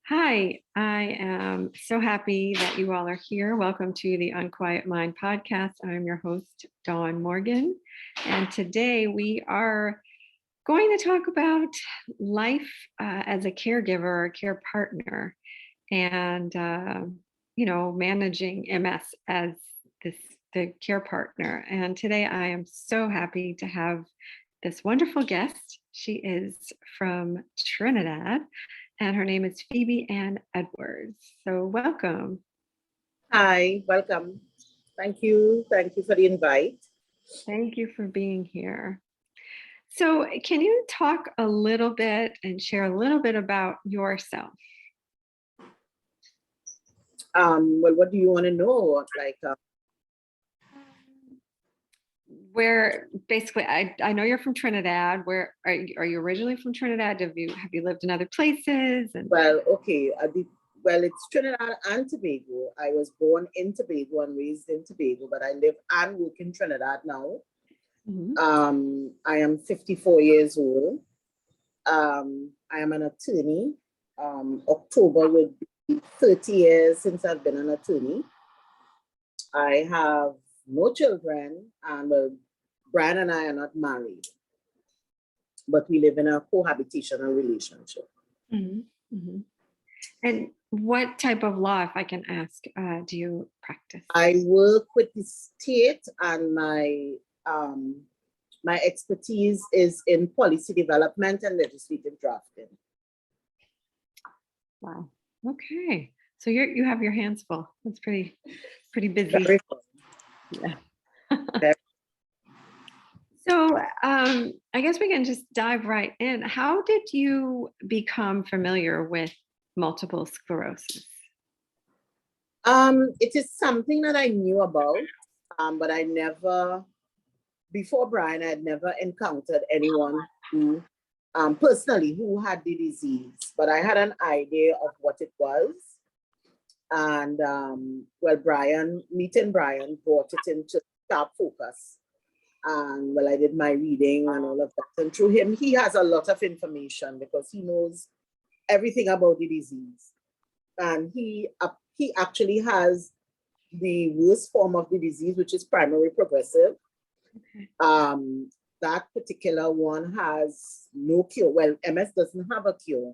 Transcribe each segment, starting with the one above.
Hi, I am so happy that you all are here. Welcome to the Unquiet Mind podcast. I'm your host, Dawn Morgan. And today we are going to talk about life as a caregiver or a care partner and, managing MS as the care partner. And today I am so happy to have this wonderful guest. She is from Trinidad, and her name is Phoebe Ann Edwards. So welcome. Hi, welcome. Thank you. Thank you for the invite. Thank you for being here. So can you talk a little bit and share a little bit about yourself? Well, what do you want to know? Where basically, I know you're from Trinidad. Where are you originally from Trinidad? Have you lived in other places? Well, okay. It's Trinidad and Tobago. I was born in Tobago and raised in Tobago, but I live and work in Trinidad now. Mm-hmm. I am 54 years old. I am an attorney. October would be 30 years since I've been an attorney. I have no children, and Brian and I are not married, but we live in a cohabitational relationship. Mm-hmm. Mm-hmm. And what type of law, if I can ask, do you practice? I work with the state, and my expertise is in policy development and legislative drafting. Wow. Okay. So you have your hands full. That's pretty busy. Very full. Yeah. So I guess we can just dive right in. How did you become familiar with multiple sclerosis? It is something that I knew about, but I never, before Brian, I had never encountered anyone who, personally, who had the disease, but I had an idea of what it was. And meeting Brian brought it into sharp focus. And I did my reading and all of that. And through him, he has a lot of information because he knows everything about the disease. And he actually has the worst form of the disease, which is primary progressive. Okay. That particular one has no cure. Well, MS doesn't have a cure,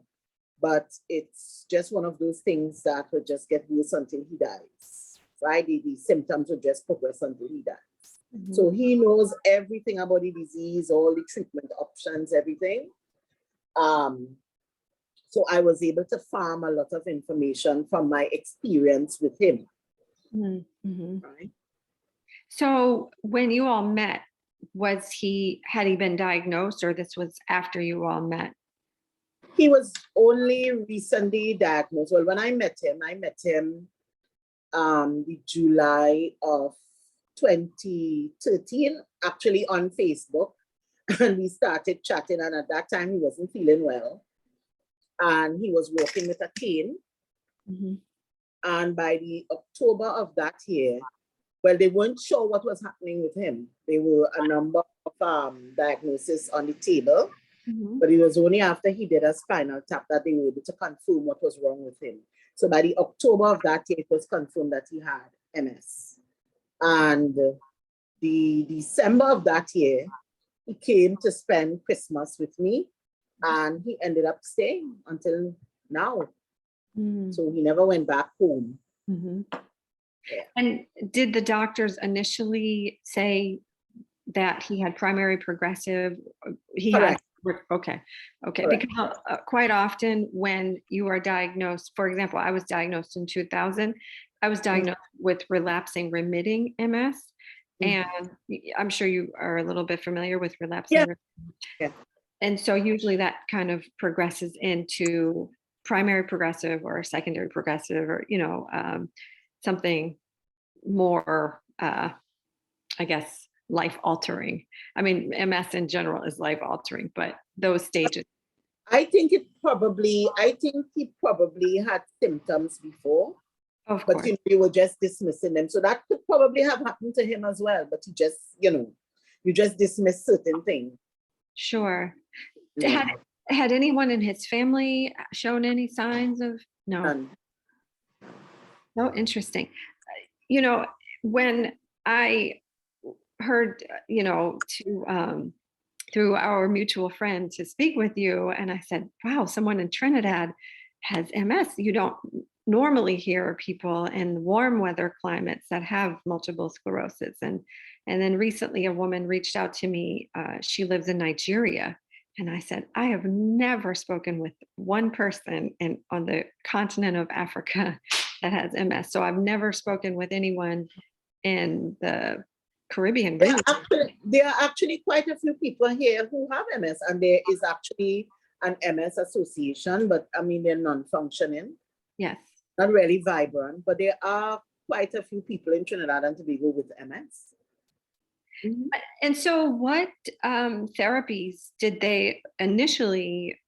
but it's just one of those things that will just get worse until he dies. Right? The symptoms will just progress until he dies. Mm-hmm. So he knows everything about the disease, all the treatment options, everything. So I was able to farm a lot of information from my experience with him. Mm-hmm. Right. So when you all met, had he been diagnosed, or this was after you all met? He was only recently diagnosed. Well, when I met him the July of 2013, actually on Facebook, and we started chatting, and at that time he wasn't feeling well, and he was walking with a cane. Mm-hmm. And by the October of that year, they weren't sure what was happening with him. There were a number of diagnoses on the table, mm-hmm. but it was only after he did a spinal tap that they were able to confirm what was wrong with him. So by the October of that year, it was confirmed that he had MS. And the December of that year, he came to spend Christmas with me, and he ended up staying until now. Mm. So he never went back home. Mm-hmm. Yeah. And did the doctors initially say that he had primary progressive? Correct. Okay. Correct. Because quite often when you are diagnosed, for example, I was diagnosed in 2000. I was diagnosed with relapsing remitting MS. And I'm sure you are a little bit familiar with relapsing. Yeah. And so usually that kind of progresses into primary progressive or secondary progressive, or, something more, I guess, life altering. I mean, MS in general is life altering, but those stages. I think he probably had symptoms before. Of course. But you were just dismissing them. So that could probably have happened to him as well. But he just, you just dismiss certain things. Sure. Had anyone in his family shown any signs of? No. None. So interesting. You know, when I heard, through our mutual friend to speak with you, and I said, wow, someone in Trinidad has MS. You don't normally hear people in warm weather climates that have multiple sclerosis. And then recently a woman reached out to me. She lives in Nigeria. And I said, I have never spoken with one person on the continent of Africa that has MS. So I've never spoken with anyone in the Caribbean region. There are actually quite a few people here who have MS, and there is actually an MS association, but I mean, they're non-functioning. Yes. Not really vibrant, but there are quite a few people in Trinidad and Tobago with MS. Mm-hmm. And so what therapies did they initially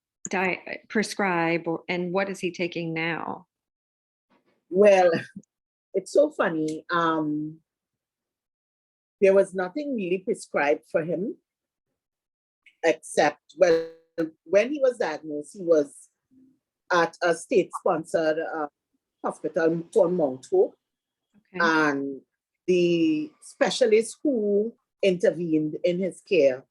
prescribe, and what is he taking now? Well, it's so funny. There was nothing really prescribed for him, except, well, when he was diagnosed, he was at a state-sponsored hospital called Mount Hope. Okay. And the specialist who intervened in his care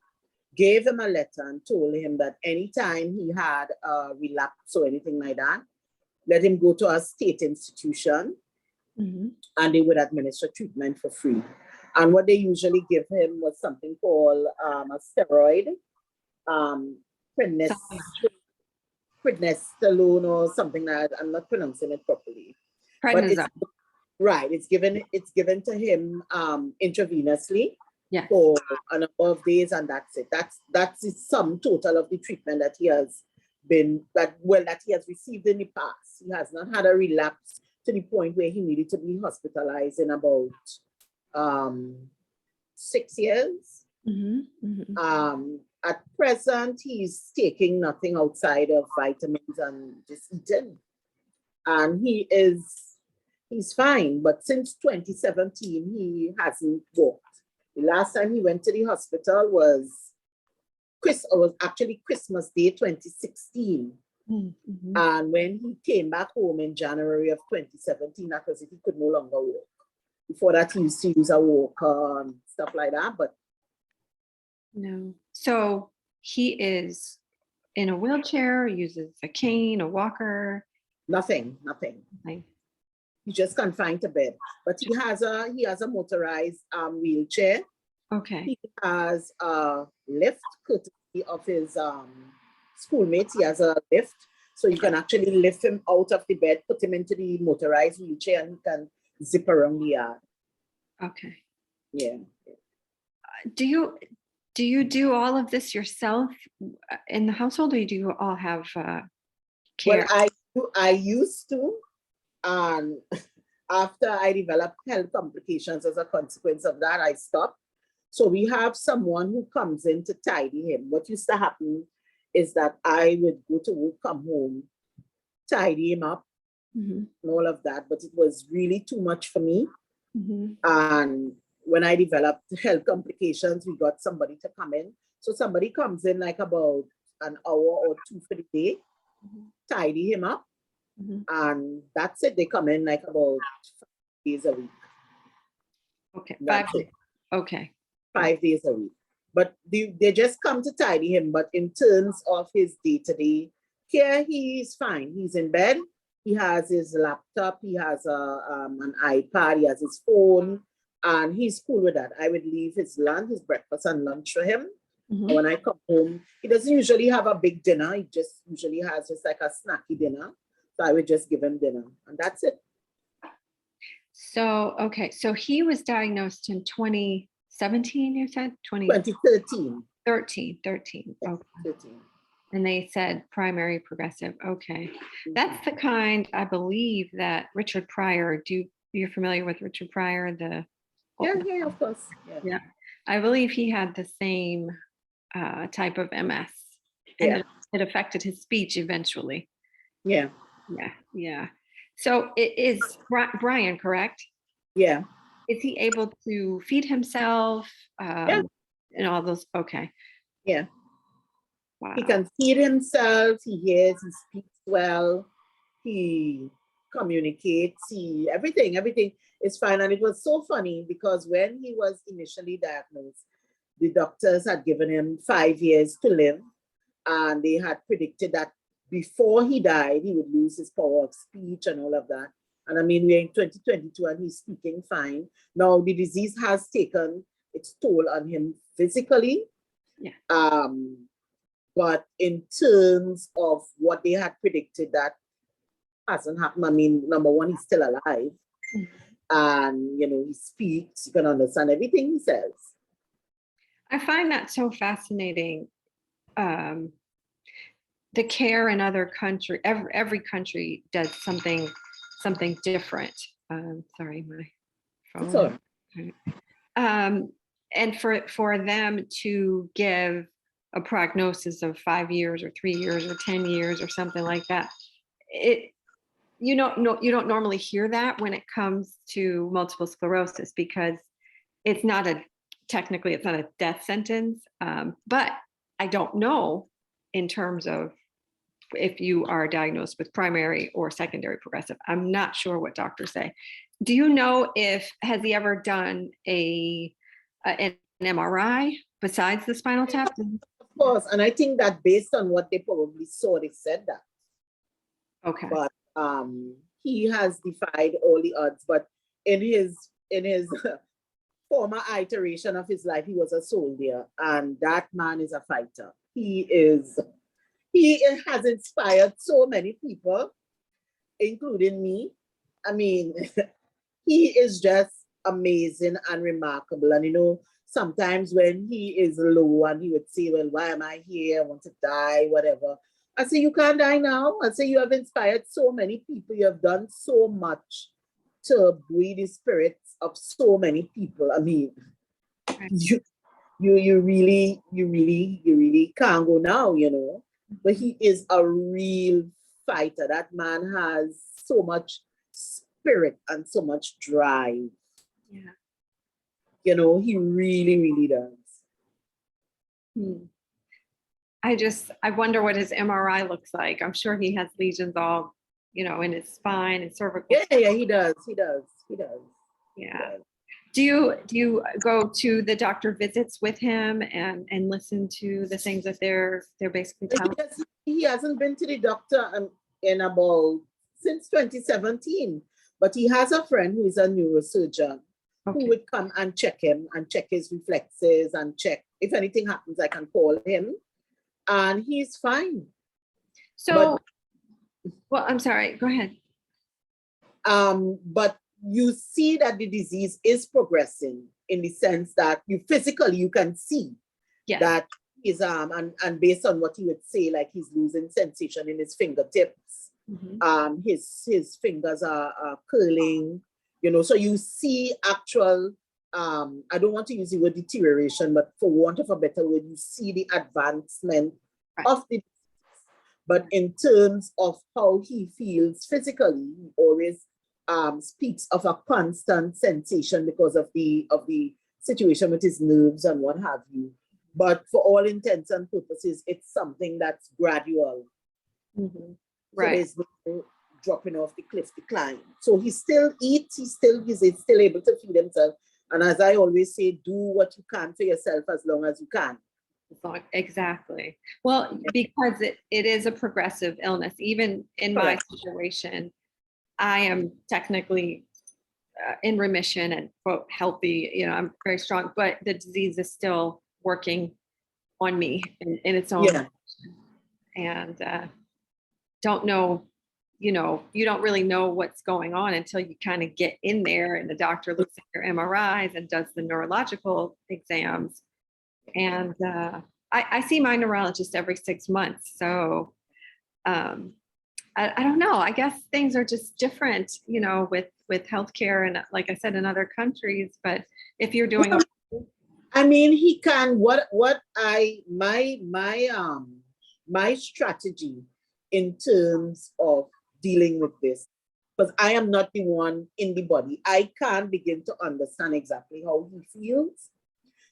gave him a letter and told him that anytime he had a relapse or anything like that, let him go to a state institution, mm-hmm. and they would administer treatment for free. And what they usually give him was something called a steroid, prednisolone or something like that. I'm not pronouncing it properly. Prednisone. But right, it's given to him intravenously, yes. For a number of days, and that's it. That's the sum total of the treatment that he has that he has received in the past. He has not had a relapse to the point where he needed to be hospitalized in about 6 years. Mm-hmm. Mm-hmm. At present, he's taking nothing outside of vitamins and just eating, and he's fine. But since 2017, he hasn't walked. The last time he went to the hospital was actually Christmas Day 2016. Mm-hmm. And when he came back home in January of 2017, that was it, he could no longer walk. Before that, he used to use a walker and stuff like that, but no. So he is in a wheelchair, uses a cane, a walker? Nothing. He's just confined to bed. But he has a motorized wheelchair. Okay. He has a lift, courtesy of his schoolmates. He has a lift, so you can actually lift him out of the bed, put him into the motorized wheelchair, and he can zip around the yard. Okay. Yeah. Do you do all of this yourself in the household, or do you all have care? Well, I used to. And after I developed health complications as a consequence of that, I stopped. So we have someone who comes in to tidy him. What used to happen is that I would go to work, come home, tidy him up, mm-hmm. and all of that. But it was really too much for me. Mm-hmm. And when I developed health complications, we got somebody to come in. So somebody comes in like about an hour or two for the day, mm-hmm. tidy him up. Mm-hmm. And that's it. They come in like about 5 days a week. Okay. 5 days. Okay. 5 days a week. But they just come to tidy him. But in terms of his day-to-day care, he's fine. He's in bed. He has his laptop. He has an iPad. He has his phone. And he's cool with that. I would leave his breakfast and lunch for him. Mm-hmm. And when I come home, he doesn't usually have a big dinner. He just usually has just like a snacky dinner. So I would just give him dinner, and that's it. So, okay. So he was diagnosed in 2017, you said? 2013. 13. Yeah, okay. 13. And they said primary progressive. Okay. Mm-hmm. That's the kind, I believe, that Richard Pryor, you're familiar with Richard Pryor? Yeah, of course. Yeah. I believe he had the same type of MS. And it affected his speech eventually. Yeah. So it is Brian, correct? Yeah. Is he able to feed himself? And all those? Okay. Yeah. Wow. He can feed himself, he hears, he speaks well, he communicates, everything is fine. And it was so funny because when he was initially diagnosed, the doctors had given him 5 years to live, and they had predicted that before he died, he would lose his power of speech and all of that. And I mean, we're in 2022 and he's speaking fine. Now, the disease has taken its toll on him physically. Yeah. But in terms of what they had predicted, that hasn't happened. I mean, number one, he's still alive. And, you know, he speaks, you can understand everything he says. I find that so fascinating. The care in other countries, every country does something different. Sorry, my phone. So, and for them to give a prognosis of 5 years or 3 years or 10 years or something like that, you don't normally hear that when it comes to multiple sclerosis, because it's not a death sentence. But I don't know in terms of if you are diagnosed with primary or secondary progressive. I'm not sure what doctors say. Do you know has he ever done an MRI besides the spinal tap? of course, and I think that based on what they probably saw, they said that. Okay. But he has defied all the odds. But in his former iteration of his life, he was a soldier, and that man is a fighter. He has inspired so many people, including me. I mean, he is just amazing and remarkable. And you know, sometimes when he is low and he would say, well, why am I here? I want to die, whatever. I say, you can't die now. I say, you have inspired so many people. You have done so much to buoy the spirits of so many people. I mean, you really can't go now, you know. But he is a real fighter. That man has so much spirit and so much drive. Yeah. You know, he really does. I wonder what his MRI looks like. I'm sure he has lesions all, in his spine and cervical. Yeah, he does. Yeah. Do you go to the doctor visits with him and listen to the things that they're basically telling? He hasn't been to the doctor in about since 2017, but he has a friend who is a neurosurgeon who would come and check him and check his reflexes and check if anything happens. I can call him, and he's fine. So, well, I'm sorry. Go ahead. But you see that the disease is progressing in the sense that you can see that his arm, and based on what he would say, like he's losing sensation in his fingertips. His fingers are curling, so you see actual, I don't want to use the word deterioration, but for want of a better word, you see the advancement of the disease. But in terms of how he feels physically, he always speaks of a constant sensation because of the situation with his nerves and what have you. But for all intents and purposes, it's something that's gradual. Right. So there's no dropping off the cliff decline. So he still eats, he's still able to feed himself. And as I always say, do what you can for yourself as long as you can. Exactly. Well, because it is a progressive illness. Even in my situation, I am technically in remission and quote healthy. I'm very strong, but the disease is still working on me in its own. Yeah. And don't know, you don't really know what's going on until you kind of get in there and the doctor looks at your MRIs and does the neurological exams. And I see my neurologist every 6 months. So I don't know. I guess things are just different, with healthcare and like I said, in other countries. But if you're doing, I mean, he can. My strategy in terms of dealing with this, because I am not the one in the body, I can't begin to understand exactly how he feels.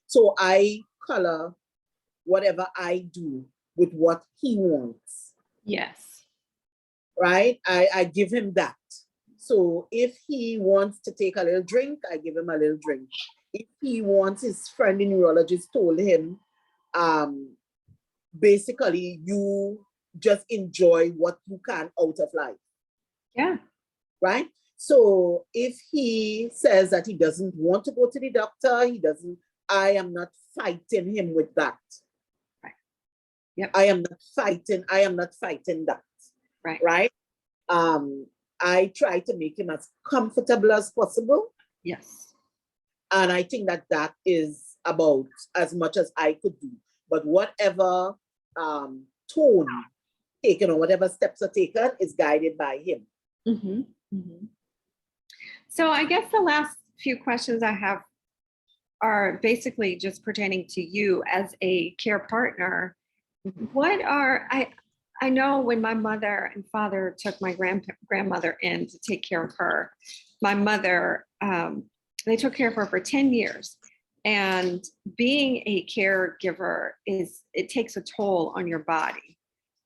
So I color whatever I do with what he wants. Yes. Right? I give him that. So if he wants to take a little drink, I give him a little drink. If he wants, his friend, the neurologist, told him, basically, you just enjoy what you can out of life. Yeah. Right? So if he says that he doesn't want to go to the doctor, I am not fighting him with that. Right. Yep. I am not fighting that. Right. Right? I try to make him as comfortable as possible. Yes. And I think that is about as much as I could do. But whatever tone taken or whatever steps are taken is guided by him. Mm-hmm. Mm-hmm. So I guess the last few questions I have are basically just pertaining to you as a care partner. What are, I know when my mother and father took my grandmother in to take care of her, my mother, they took care of her for 10 years. And being a caregiver it takes a toll on your body.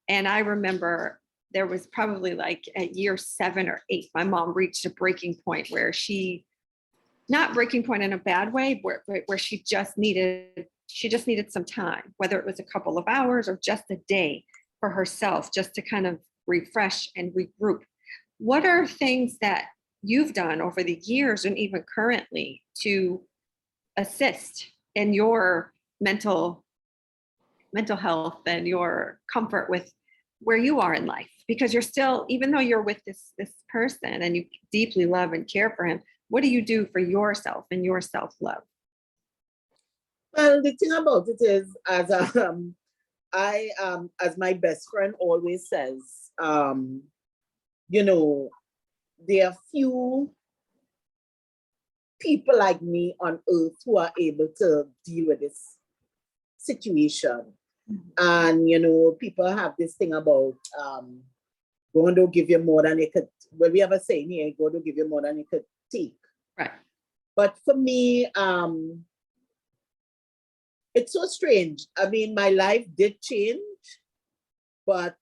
And I remember there was probably like at year 7 or 8, my mom reached a breaking point where not breaking point in a bad way, where she just needed some time, whether it was a couple of hours or just a day for herself, just to kind of refresh and regroup. What are things that you've done over the years and even currently to assist in your mental health and your comfort with where you are in life? Because you're still, even though you're with this person and you deeply love and care for him, what do you do for yourself and your self-love? Well, the thing about it is, as my best friend always says, there are few people like me on earth who are able to deal with this situation. And, people have this thing about God don't give you more than you could, well, we have a saying here, God don't give you more than you could take. Right. But for me, it's so strange. I mean, my life did change, but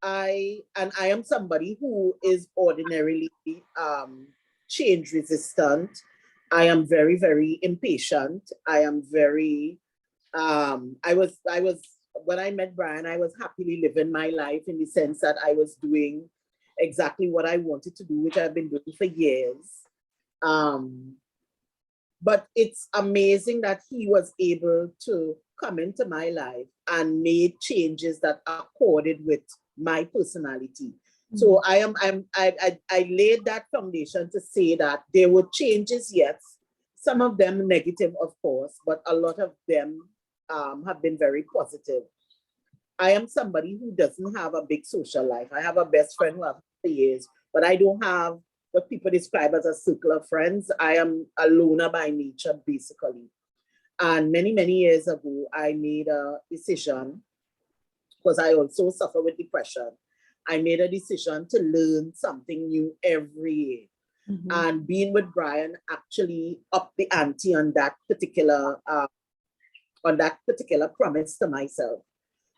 I am somebody who is ordinarily change resistant. I am very, very impatient. I am very, I was, when I met Brian, I was happily living my life in the sense that I was doing exactly what I wanted to do, which I've been doing for years. But it's amazing that he was able to come into my life and made changes that accorded with my personality. Mm-hmm. So I laid that foundation to say that there were changes, yes, some of them negative, of course, but a lot of them have been very positive. I am somebody who doesn't have a big social life. I have a best friend who I've had for years, but I don't have what people describe as a circle of friends. I am a loner by nature, basically. And many, many years ago, I made a decision, because I also suffer with depression. I made a decision to learn something new every year. Mm-hmm. And being with Brian actually upped the ante on that particular promise to myself.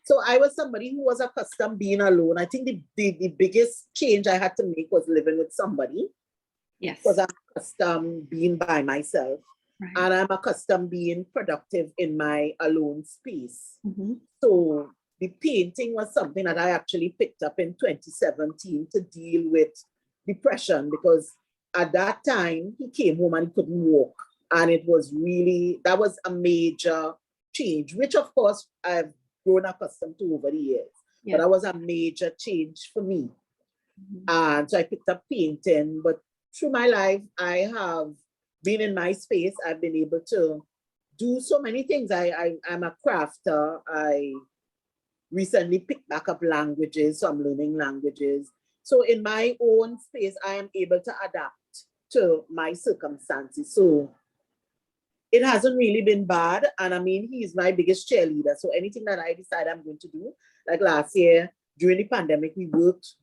So I was somebody who was accustomed being alone. I think the biggest change I had to make was living with somebody. Yes. Because I'm accustomed being by myself. Right. And I'm accustomed being productive in my alone space. Mm-hmm. So the painting was something that I actually picked up in 2017 to deal with depression, because at that time he came home and he couldn't walk. And that was a major change, which of course I've grown accustomed to over the years. Yeah. But that was a major change for me. Mm-hmm. And so I picked up painting, but through my life, I have been in my space. I've been able to do so many things. I'm a crafter. I recently picked back up languages, so I'm learning languages. So in my own space, I am able to adapt to my circumstances. So it hasn't really been bad. And I mean, he's my biggest cheerleader. So anything that I decide I'm going to do, like last year, during the pandemic, we worked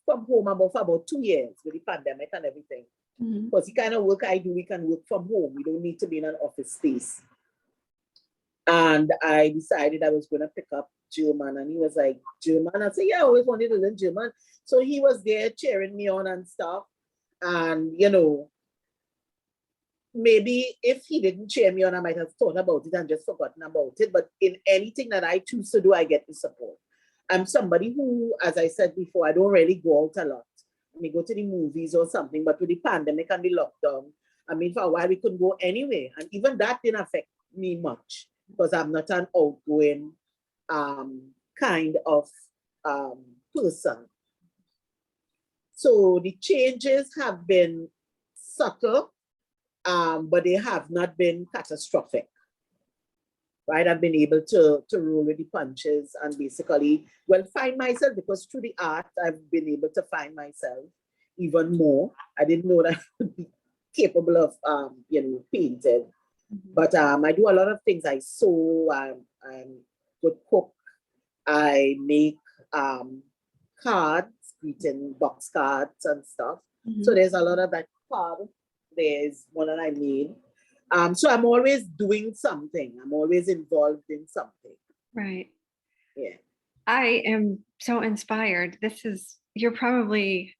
from home for about 2 years with the pandemic and everything. Mm-hmm. Because the kind of work I do, we can work from home. We don't need to be in an office space. And I decided I was going to pick up German. And he was like, German? I said, yeah, I always wanted to learn German. So he was there cheering me on and stuff. And, you know, maybe if he didn't cheer me on, I might have thought about it and just forgotten about it. But in anything that I choose to do, I get the support. I'm somebody who, as I said before, I don't really go out a lot. I may go to the movies or something, but with the pandemic and the lockdown, I mean, for a while we couldn't go anywhere. And even that didn't affect me much because I'm not an outgoing kind of person. So the changes have been subtle, but they have not been catastrophic, right? I've been able to roll with the punches and basically, well, find myself, because through the art, I've been able to find myself even more. I didn't know that I would be capable of, you know, painting. But I do a lot of things. I sew, I'm good cook. I make cards, greeting box cards and stuff. So there's a lot of that card. There's one that I made. So I'm always doing something. I'm always involved in something. Right. Yeah. I am so inspired. You're probably,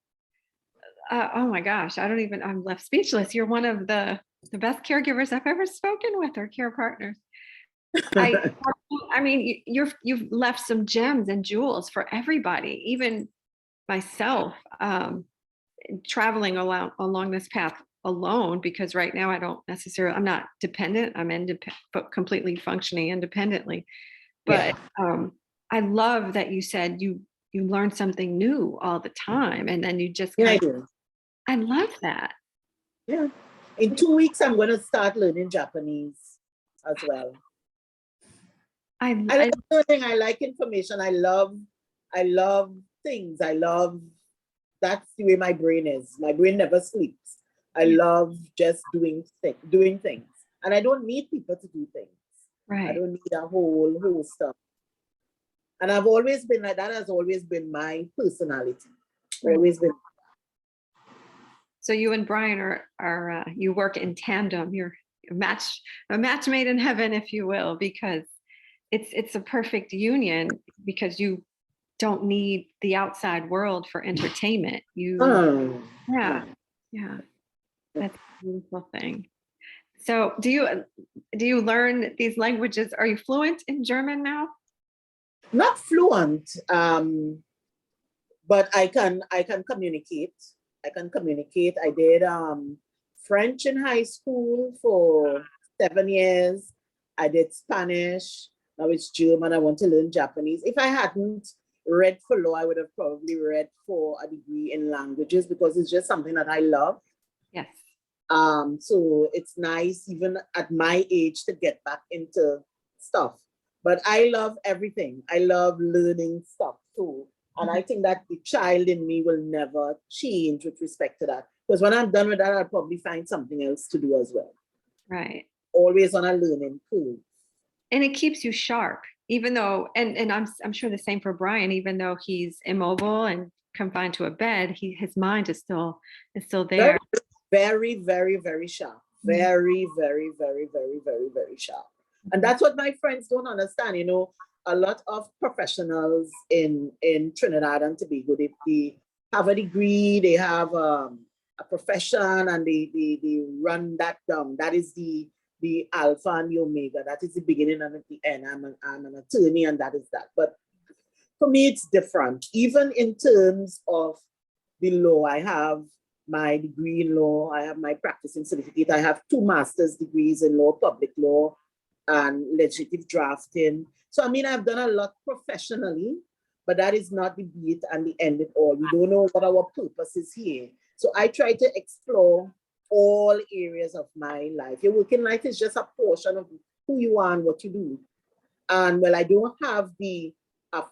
oh my gosh, I'm left speechless. You're one of the best caregivers I've ever spoken with, or care partners. I mean, you've left some gems and jewels for everybody, even myself, traveling along this path alone, because right now I'm not dependent. I'm but completely functioning independently. But I love that you said you learn something new all the time, and then you just I do. I love that. Yeah. In 2 weeks, I'm going to start learning Japanese as well. I like learning. I like information. I love things. That's the way my brain is. My brain never sleeps. I love just doing things. And I don't need people to do things. Right. I don't need a whole stuff. And I've always been like that. Has always been my personality. Right. Always been. So you and Brian are you work in tandem. You're a match made in heaven, if you will, because it's a perfect union, because you don't need the outside world for entertainment. Yeah. That's a beautiful thing. So do you learn these languages? Are you fluent in German now? Not fluent, but I can communicate. I can communicate. I did French in high school for 7 years. I did Spanish. Now it's German. I want to learn Japanese. If I hadn't read for law, I would have probably read for a degree in languages, because it's just something that I love. Yes. So it's nice, even at my age, to get back into stuff. But I love everything. I love learning stuff too. And I think that the child in me will never change with respect to that. Because when I'm done with that, I'll probably find something else to do as well. Right. Always on a learning curve. And it keeps you sharp, even though, and I'm sure the same for Brian, even though he's immobile and confined to a bed, his mind is still there. Very, very, very sharp. Very, very, very, very, very, very sharp. And that's what my friends don't understand. You know, a lot of professionals in Trinidad and Tobago, they have a degree, they have a profession, and they run that down. That is the alpha and the omega. That is the beginning and the end. I'm an attorney, and that is that. But for me, it's different. Even in terms of the law, I have my degree in law, I have my practicing certificate, I have 2 master's degrees in law, public law, and legislative drafting. So, I mean, I've done a lot professionally, but that is not the be it and the end it all. We don't know what our purpose is here. So I try to explore all areas of my life. Your working life is just a portion of who you are and what you do. And well, I don't have a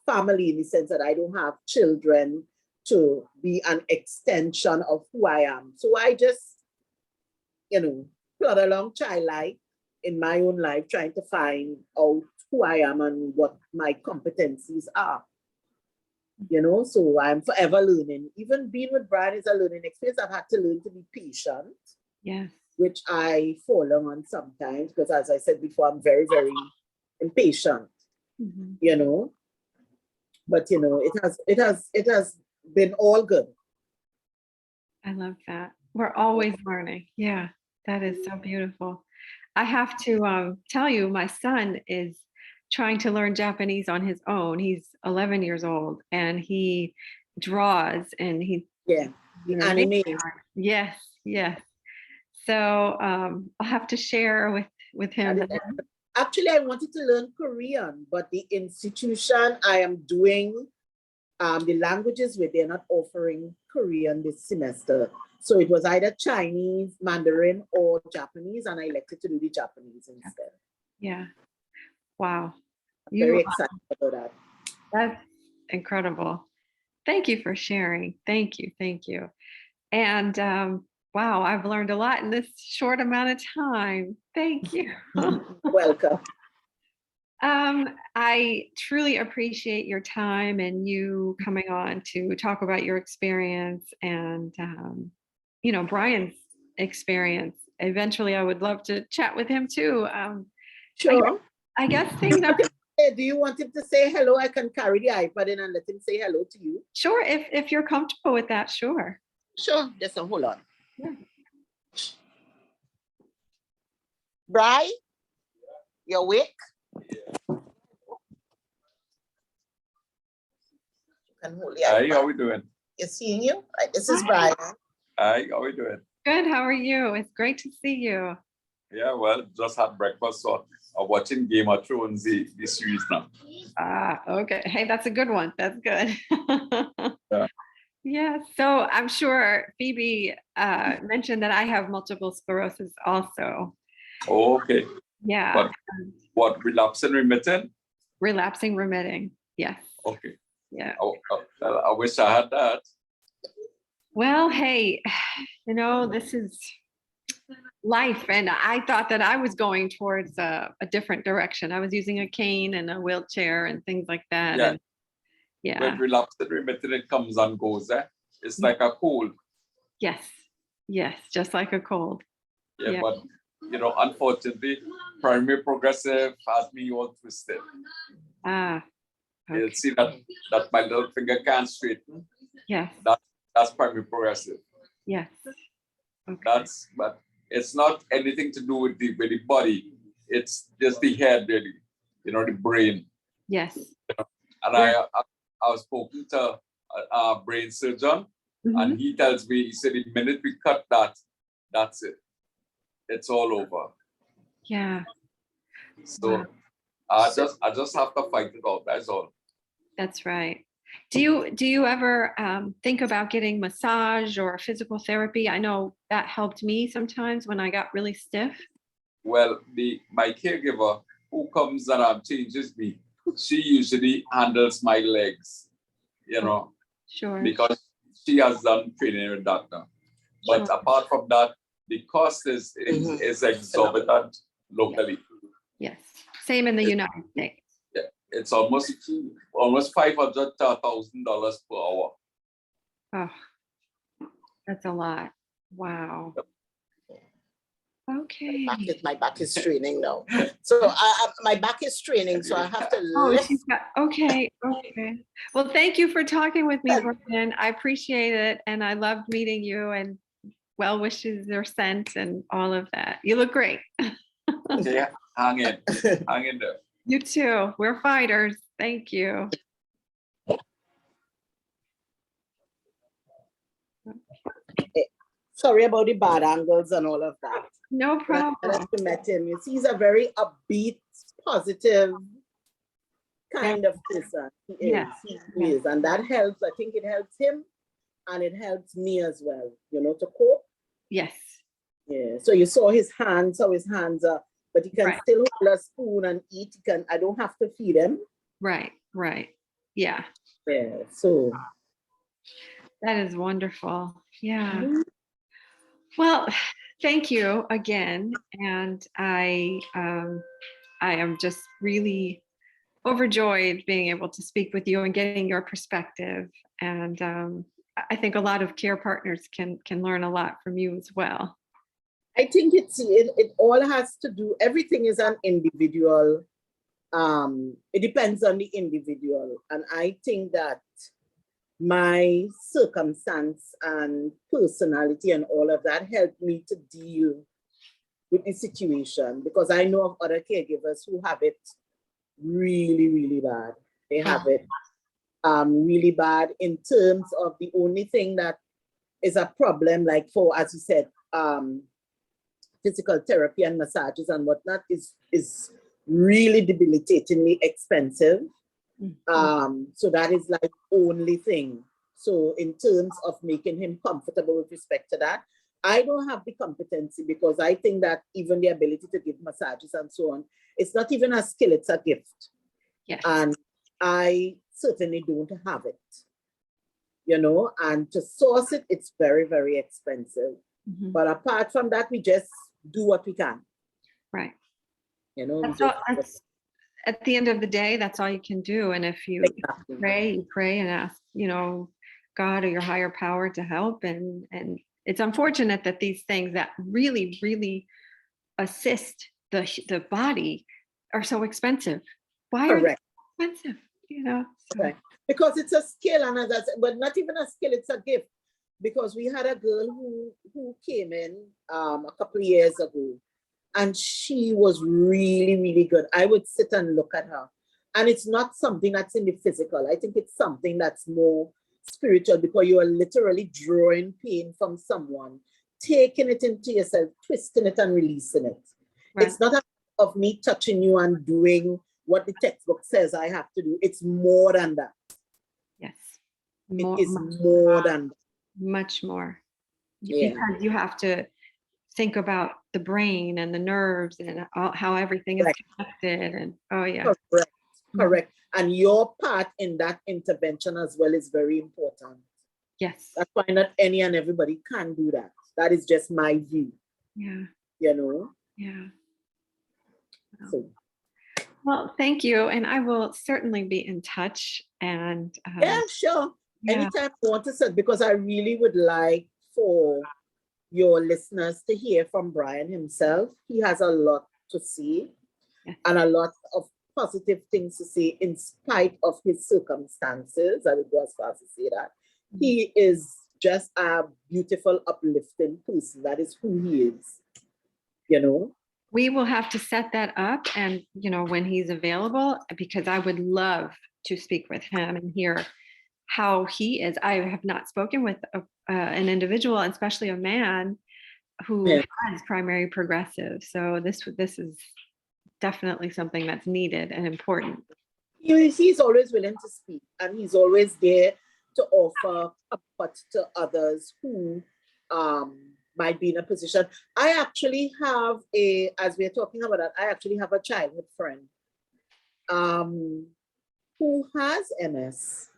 family in the sense that I don't have children to be an extension of who I am. So I just, you know, plod along childlike in my own life, trying to find out who I am and what my competencies are. You know, so I'm forever learning. Even being with Brian is a learning experience. I've had to learn to be patient. Yeah. Which I fall on sometimes, because as I said before, I'm very, very impatient. You know, But you know, it has been all good. I love that. We're always learning. Yeah, that is so beautiful. I have to tell you, my son is trying to learn Japanese on his own. He's 11 years old and he draws and he, Yeah, the you know, anime. yes, yes. So I'll have to share with him. That is actually, I wanted to learn Korean, but the institution I am doing the languages with, they're not offering Korean this semester. So it was either Chinese, Mandarin, or Japanese, and I elected to do the Japanese instead. Yeah. Wow. I'm very excited about that. That's incredible. Thank you for sharing. Thank you. Thank you. And wow, I've learned a lot in this short amount of time. Thank you. Welcome. I truly appreciate your time and you coming on to talk about your experience and, you know, Brian's experience. Eventually, I would love to chat with him too. Sure. I guess things are. Hey, do you want him to say hello? I can carry the iPad in and let him say hello to you. Sure, if you're comfortable with that, sure. Sure, just hold on. Yeah. Bri, you awake? Hi, how we doing? You're seeing you? Right, this is Brian. Hi, how we doing? Good, how are you? It's great to see you. Yeah, well, just had breakfast, so I'm watching Game of Thrones, the series now. Okay. Hey, that's a good one. That's good. Yeah. Yeah, so I'm sure Phoebe mentioned that I have multiple sclerosis also. Oh, okay. Yeah. What relapsing remitting? Relapsing remitting. Yes. Okay. Yeah. I wish I had that. Well, hey, you know, this is life. And I thought that I was going towards a different direction. I was using a cane and a wheelchair and things like that. Yeah. And yeah. When relapsing remitting, it comes and goes. It's like a cold. Yes. Yes. Just like a cold. Yeah, but you know, unfortunately, primary progressive has me all twisted. Okay. You'll see that my little finger can't straighten. Yes. That's primary progressive. Yes. Okay. But it's not anything to do with the body. It's just the head, really. You know, the brain. Yes. And I was spoken to a brain surgeon, and he tells me, he said, the minute we cut that, that's it. It's all over. Yeah. So wow. I just have to fight it out. That's all. That's right. Do you ever think about getting massage or physical therapy? I know that helped me sometimes when I got really stiff. Well, my caregiver who comes and changes me, she usually handles my legs, you know, Sure. because she has done training with that now. But apart from that, the cost is exorbitant locally. Yes. Same in the United States. Yeah, it's almost $500 to $1,000 per hour. Oh, that's a lot. Wow. Okay. My back is straining now. So my back is straining, so I have to lift. Okay. Well, thank you for talking with me, Brian. I appreciate it. And I loved meeting you, and well wishes are sent and all of that. You look great. Yeah, hang in there. You too. We're fighters. Thank you. Sorry about the bad angles and all of that. No problem. I met him. You see, he's a very upbeat, positive kind of person. He is. And that helps. I think it helps him and it helps me as well, you know, to cope. Yes. Yeah. So you saw his hands, how his hands are, but he can still hold a spoon and eat. I don't have to feed him. Right. Yeah. Yeah. So that is wonderful. Yeah. Well, thank you again. And I am just really overjoyed being able to speak with you and getting your perspective. And I think a lot of care partners can learn a lot from you as well. I think it all has to do, everything is an individual It depends on the individual. And I think that my circumstance and personality and all of that helped me to deal with the situation, because I know of other caregivers who have it really, really bad. They have it really bad in terms of the only thing that is a problem, like for, as you said, physical therapy and massages and whatnot is really debilitatingly expensive. So that is like only thing. So in terms of making him comfortable with respect to that, I don't have the competency, because I think that even the ability to give massages and so on, it's not even a skill, it's a gift. Yes. And I certainly don't have it, you know, and to source it, it's very, very expensive. But apart from that, we just do what we can. Right. You know, That's at the end of the day, that's all you can do. And if you exactly. pray and ask, you know, God or your higher power to help. And it's unfortunate that these things that really, really assist the body are so expensive. Why are they expensive? You know, Correct. Because it's a skill, and as I said, but not even a skill, it's a gift. Because we had a girl who came in a couple of years ago, and she was really, really good. I would sit and look at her. And it's not something that's in the physical. I think it's something that's more spiritual, because you are literally drawing pain from someone, taking it into yourself, twisting it and releasing it. Right. It's not of me touching you and doing what the textbook says I have to do. It's more than that. Yes. It is more than that. Much more. Yeah. Because you have to think about the brain and the nerves and how everything is connected. And correct. Correct. And your part in that intervention as well is very important. Yes. That's why not any and everybody can do that. That is just my view. Yeah. You know? Yeah. Wow. So. Well, thank you. And I will certainly be in touch. And yeah, sure. Yeah. Anytime you want to say, because I really would like for your listeners to hear from Brian himself. He has a lot to say and a lot of positive things to say in spite of his circumstances. I would go as far as to say that. He is just a beautiful, uplifting person. That is who he is, you know. We will have to set that up, and, you know, when he's available, because I would love to speak with him and hear how he is. I have not spoken with an individual, especially a man, who has primary progressive. So this is definitely something that's needed and important. He's always willing to speak, and he's always there to offer comfort to others who might be in a position. I actually have as we're talking about that, I actually have a childhood friend who has MS.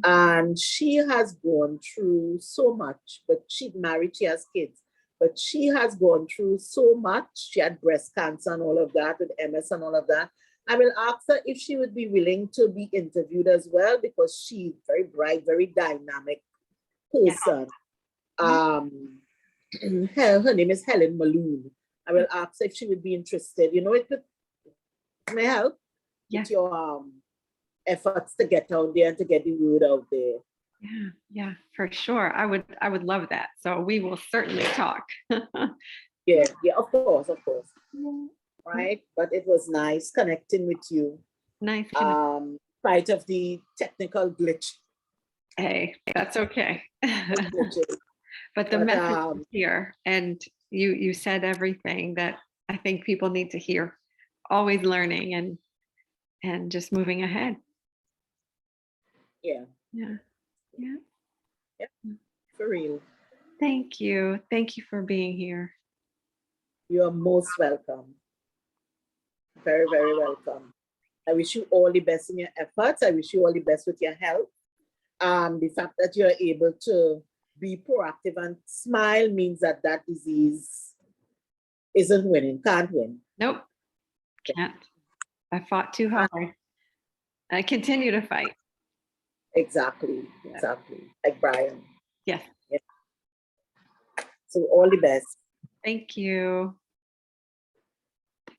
And she has gone through so much, but she's married, she has kids, but she has gone through so much. She had breast cancer and all of that, with MS and all of that. I will ask her if she would be willing to be interviewed as well, because she's very bright, very dynamic person. Her name is Helen Maloon. I will ask her if she would be interested. You know, it may help with your efforts to get out there and to get the word out there. Yeah, for sure. I would love that. So we will certainly talk. yeah, of course. Right, but it was nice connecting with you. Nice. Spite of the technical glitch. Hey, that's okay. But the message is here, and you said everything that I think people need to hear. Always learning and just moving ahead. Yeah. For real. Thank you for being here. You're most welcome. Very, very welcome. I wish you all the best in your efforts. I wish you all the best with your health. The fact that you're able to be proactive and smile means that disease isn't winning, can't win. Nope, can't. I fought too hard. I continue to fight. Exactly, like Brian. Yes. So all the best. Thank you.